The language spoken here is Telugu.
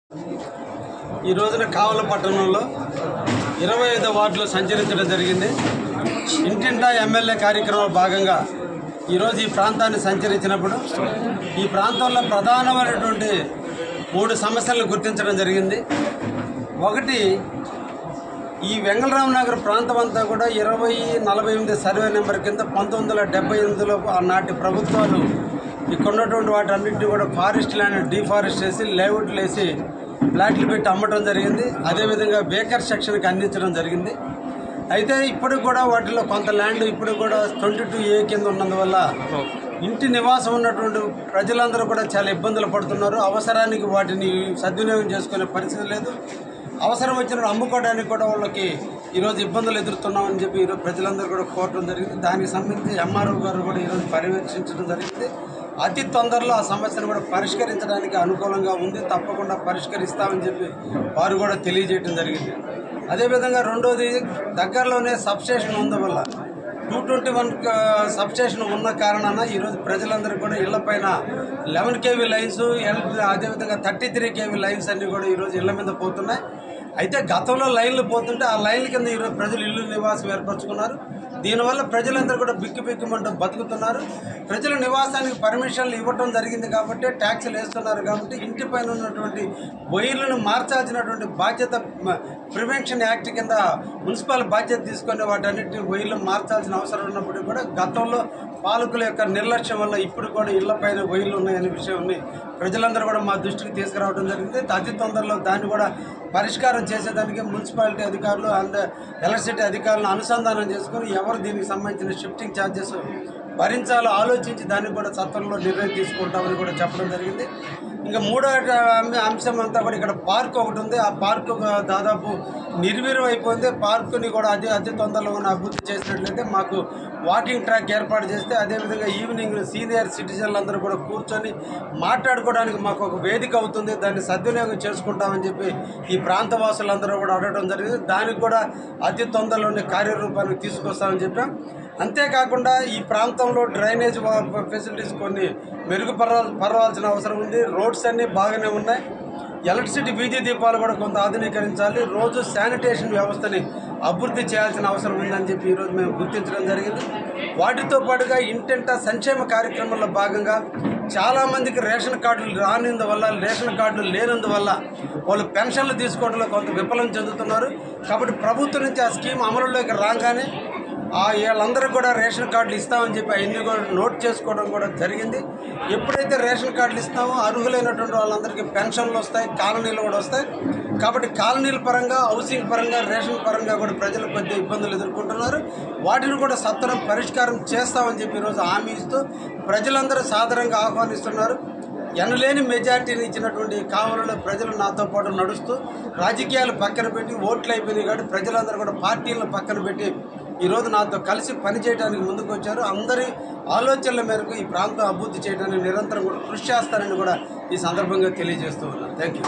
ఈ రోజున కావల పట్టణంలో 25వ వార్డులో సంచరించడం జరిగింది. ఇంటింటా ఎమ్మెల్యే కార్యక్రమంలో భాగంగా ఈరోజు ఈ ప్రాంతాన్ని సంచరించినప్పుడు ఈ ప్రాంతంలో ప్రధానమైనటువంటి 3 సమస్యలను గుర్తించడం జరిగింది. ఒకటి, ఈ వెంగళరామ నగర్ ప్రాంతం అంతా కూడా 2048 సర్వే నెంబర్ కింద 1978లో నాటి ప్రభుత్వాలు ఇక్కడ ఉన్నటువంటి వాటి అన్నింటినీ కూడా ఫారెస్ట్ ల్యాండ్ డీఫారెస్ట్ చేసి లేఅవుట్లు వేసి ఫ్లాట్లు పెట్టి అమ్మటం జరిగింది. అదేవిధంగా బేకర్ సెక్షన్కి అందించడం జరిగింది. అయితే ఇప్పటికి కూడా వాటిలో కొంత ల్యాండ్ ఇప్పుడు కూడా 22A కింద ఉన్నందువల్ల ఇంటి నివాసం ఉన్నటువంటి ప్రజలందరూ కూడా చాలా ఇబ్బందులు పడుతున్నారు. అవసరానికి వాటిని సద్వినియోగం చేసుకునే పరిస్థితి లేదు. అవసరం వచ్చినప్పుడు అమ్ముకోవడానికి కూడా వాళ్ళకి ఈరోజు ఇబ్బందులు ఎదుర్కొన్నామని చెప్పి ఈరోజు ప్రజలందరూ కూడా కోరడం జరిగింది. దానికి సంబంధించి ఎంఆర్ఓ గారు కూడా ఈరోజు పర్యవేక్షించడం జరిగింది. అతి తొందరలో ఆ సమస్యను కూడా పరిష్కరించడానికి అనుకూలంగా ఉంది, తప్పకుండా పరిష్కరిస్తామని చెప్పి వారు కూడా తెలియజేయడం జరిగింది. అదేవిధంగా రెండోది, దగ్గరలోనే సబ్స్టేషన్ ఉన్నందువల్ల 221 సబ్స్టేషన్ ఉన్న కారణాన ఈరోజు ప్రజలందరూ కూడా ఇళ్లపైన 11 kV లైన్స్, అదేవిధంగా 33 kV లైన్స్ అన్నీ కూడా ఈరోజు ఇళ్ల మీద పోతున్నాయి. అయితే గతంలో లైన్లు పోతుంటే ఆ లైన్ల కింద ఈరోజు ప్రజలు ఇల్లు నివాసం ఏర్పరచుకున్నారు. దీనివల్ల ప్రజలందరూ కూడా బిక్కుమంటూ బతుకుతున్నారు. ప్రజల నివాసానికి పర్మిషన్లు ఇవ్వటం జరిగింది కాబట్టి, ట్యాక్సులు వేస్తున్నారు కాబట్టి ఇంటి పైన ఉన్నటువంటి వైర్లను మార్చాల్సినటువంటి బాధ్యత ప్రివెన్షన్ యాక్ట్ కింద మున్సిపల్ బాధ్యత తీసుకునే వాటన్నిటిని వైర్లు మార్చాల్సిన అవసరం ఉన్నప్పటికీ కూడా గతంలో పాలకుల యొక్క నిర్లక్ష్యం వల్ల ఇప్పుడు కూడా ఇళ్లపైన వైర్లు ఉన్నాయనే విషయాన్ని ప్రజలందరూ కూడా మా దృష్టికి తీసుకురావడం జరిగింది. అతి తొందరలో దాన్ని కూడా పరిష్కారం చేసేదానికి మున్సిపాలిటీ అధికారులు అండ్ ఎలక్ట్రిసిటీ అధికారులను అనుసంధానం చేసుకుని ఎవరు దీనికి సంబంధించిన షిఫ్టింగ్ ఛార్జెస్ భరించాలో ఆలోచించి దానికి కూడా చట్టంలో నిర్ణయం తీసుకుంటామని కూడా చెప్పడం జరిగింది. ఇంకా మూడో అంశం అంతా కూడా ఇక్కడ పార్క్ ఒకటి ఉంది. ఆ పార్కు దాదాపు నిర్వీర్యం అయిపోయింది. పార్కుని కూడా అతి తొందరలో అభివృద్ధి చేసినట్లయితే మాకు వాకింగ్ ట్రాక్ ఏర్పాటు చేస్తే, అదేవిధంగా ఈవినింగ్ సీనియర్ సిటిజన్లందరూ కూడా కూర్చొని మాట్లాడుకోవడానికి మాకు ఒక వేదిక అవుతుంది. దాన్ని సద్వినియోగం చేసుకుంటామని చెప్పి ఈ ప్రాంత వాసులందరూ కూడా అడగడం జరిగింది. దానికి కూడా అతి తొందరలోనే కార్యరూపానికి తీసుకొస్తామని చెప్పాం. అంతేకాకుండా ఈ ప్రాంతంలో డ్రైనేజ్ ఫెసిలిటీస్ కొన్ని మెరుగుపరవాల్సిన అవసరం ఉంది. రోడ్స్ అన్నీ బాగానే ఉన్నాయి. ఎలక్ట్రిసిటీ వీధి దీపాలు కూడా కొంత ఆధునీకరించాలి. రోజు శానిటేషన్ వ్యవస్థని అభివృద్ధి చేయాల్సిన అవసరం ఉందని చెప్పి ఈరోజు మేము గుర్తించడం జరిగింది. వాటితో పాటుగా ఇంటింటా సంక్షేమ కార్యక్రమంలో భాగంగా చాలామందికి రేషన్ కార్డులు రానందువల్ల, రేషన్ కార్డులు లేనందువల్ల వాళ్ళు పెన్షన్లు తీసుకోవడంలో కొంత విఫలం చెందుతున్నారు. కాబట్టి ప్రభుత్వం నుంచి ఆ స్కీమ్ అమలులోకి రాగానే వీళ్ళందరూ కూడా రేషన్ కార్డులు ఇస్తామని చెప్పి అవన్నీ కూడా నోట్ చేసుకోవడం కూడా జరిగింది. ఎప్పుడైతే రేషన్ కార్డులు ఇస్తామో అర్హులైనటువంటి వాళ్ళందరికీ పెన్షన్లు వస్తాయి, కాలనీలు కూడా వస్తాయి. కాబట్టి కాలనీల పరంగా, హౌసింగ్ పరంగా, రేషన్ పరంగా కూడా ప్రజలు కొద్ది ఇబ్బందులు ఎదుర్కొంటున్నారు. వాటిని కూడా సత్వరం పరిష్కారం చేస్తామని చెప్పి ఈరోజు హామీ ఇస్తూ ప్రజలందరూ సాదరంగా ఆహ్వానిస్తున్నారు. ఎనలేని మెజార్టీని ఇచ్చినటువంటి కావలలో ప్రజలు నాతో పాటు నడుస్తూ రాజకీయాలు పక్కన పెట్టి, ఓట్లు అయిపోయినాయి కాబట్టి ప్రజలందరూ కూడా పార్టీలను పక్కన పెట్టి ఈరోజు నాతో కలిసి పనిచేయడానికి ముందుకు వచ్చారు. అందరి ఆలోచనల మేరకు ఈ ప్రాంతం అభివృద్ధి చేయడానికి నిరంతరం కూడా కృషి చేస్తానని కూడా ఈ సందర్భంగా తెలియజేస్తూ ఉన్నాను. Thank you.